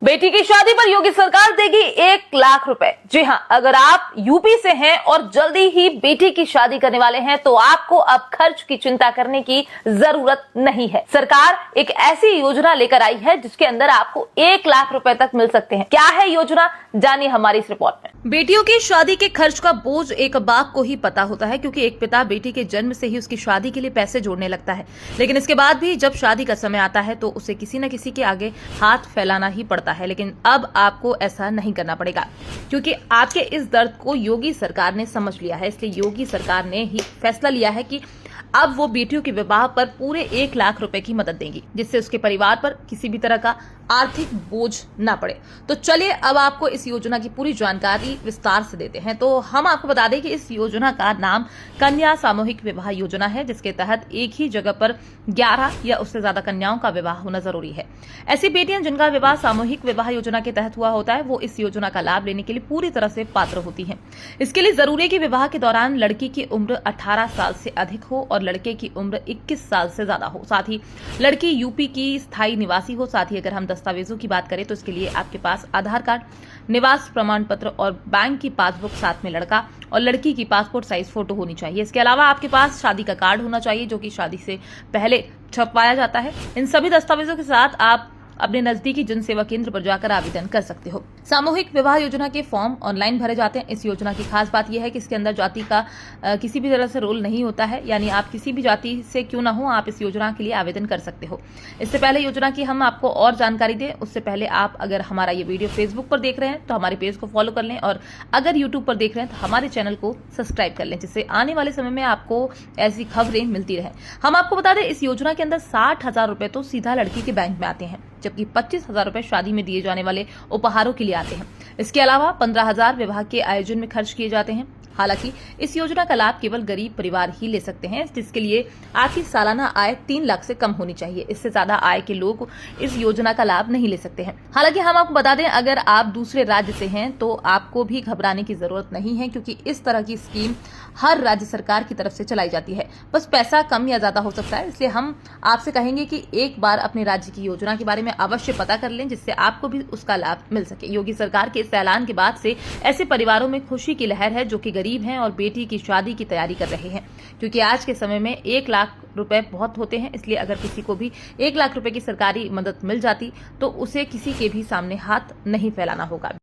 बेटी की शादी पर योगी सरकार देगी 1 लाख रुपए। जी हां, अगर आप यूपी से हैं और जल्दी ही बेटी की शादी करने वाले हैं तो आपको अब खर्च की चिंता करने की जरूरत नहीं है। सरकार एक ऐसी योजना लेकर आई है जिसके अंदर आपको 1 लाख रुपए तक मिल सकते हैं। क्या है योजना, जानिए हमारी इस रिपोर्ट में। बेटियों की शादी के खर्च का बोझ एक बाप को ही पता होता है, क्योंकि एक पिता बेटी के जन्म से ही उसकी शादी के लिए पैसे जोड़ने लगता है, लेकिन इसके बाद भी जब शादी का समय आता है तो उसे किसी न किसी के आगे हाथ फैलाना ही पड़ता है। लेकिन अब आपको ऐसा नहीं करना पड़ेगा, क्योंकि आपके इस दर्द को योगी सरकार ने समझ लिया है। इसलिए योगी सरकार ने ही फैसला लिया है कि अब वो बेटियों के विवाह पर पूरे 1 लाख रुपए की मदद देंगी, जिससे उसके परिवार पर किसी भी तरह का आर्थिक बोझ ना पड़े। तो चलिए अब आपको इस योजना की पूरी जानकारी विस्तार से देते हैं। तो हम आपको बता दें कि इस योजना का नाम कन्या सामूहिक विवाह योजना है, जिसके तहत एक ही जगह पर 11 या उससे ज्यादा कन्याओं का विवाह होना जरूरी है। ऐसी बेटियां जिनका विवाह सामूहिक विवाह योजना के तहत हुआ होता है, वो इस योजना का लाभ लेने के लिए पूरी तरह से पात्र होती हैं। इसके लिए जरूरी है कि विवाह के दौरान लड़की की उम्र 18 साल से अधिक हो और लड़के की उम्र 21 साल से ज्यादा हो। साथ ही लड़की यूपी की स्थायी निवासी हो। साथ ही अगर हम दस्तावेजों की बात करें तो इसके लिए आपके पास आधार कार्ड, निवास प्रमाण पत्र और बैंक की पासबुक, साथ में लड़का और लड़की की पासपोर्ट साइज फोटो होनी चाहिए। इसके अलावा आपके पास शादी का कार्ड होना चाहिए, जो कि शादी से पहले छपवाया जाता है। इन सभी दस्तावेजों के साथ आप अपने नजदीकी जन सेवा केंद्र पर जाकर आवेदन कर सकते हो। सामूहिक विवाह योजना के फॉर्म ऑनलाइन भरे जाते हैं। इस योजना की खास बात यह है कि इसके अंदर जाति का किसी भी तरह से रोल नहीं होता है, यानी आप किसी भी जाति से क्यों ना हो, आप इस योजना के लिए आवेदन कर सकते हो। इससे पहले योजना की हम आपको और जानकारी दें, उससे पहले आप अगर हमारा ये वीडियो फेसबुक पर देख रहे हैं तो हमारे पेज को फॉलो कर लें, और अगर यूट्यूब पर देख रहे हैं तो हमारे चैनल को सब्सक्राइब कर लें, जिससे आने वाले समय में आपको ऐसी खबरें मिलती रहे। हम आपको बता दें, इस योजना के अंदर 60,000 रुपए तो सीधा लड़की के बैंक में आते हैं, जबकि 25,000 रुपए शादी में दिए जाने वाले उपहारों के लिए आते हैं। इसके अलावा 15,000 विवाह के आयोजन में खर्च किए जाते हैं। हालांकि इस योजना का लाभ केवल गरीब परिवार ही ले सकते हैं, जिसके लिए आपकी सालाना आय 3 लाख से कम होनी चाहिए। इससे ज्यादा आय के लोग इस योजना का लाभ नहीं ले सकते हैं। हालांकि हम आपको बता दें, अगर आप दूसरे राज्य से हैं तो आपको भी घबराने की जरूरत नहीं है, क्योंकि इस तरह की स्कीम हर राज्य सरकार की तरफ से चलाई जाती है। बस पैसा कम या ज्यादा हो सकता है, इसलिए हम आपसे कहेंगे कि एक बार अपने राज्य की योजना के बारे में अवश्य पता कर लें, जिससे आपको भी उसका लाभ मिल सके। योगी सरकार के इस ऐलान के बाद से ऐसे परिवारों में खुशी की लहर है जो कि गरीब हैं और बेटी की शादी की तैयारी कर रहे हैं, क्योंकि आज के समय में 1 लाख रुपए बहुत होते हैं। इसलिए अगर किसी को भी 1 लाख रुपए की सरकारी मदद मिल जाती तो उसे किसी के भी सामने हाथ नहीं फैलाना होगा।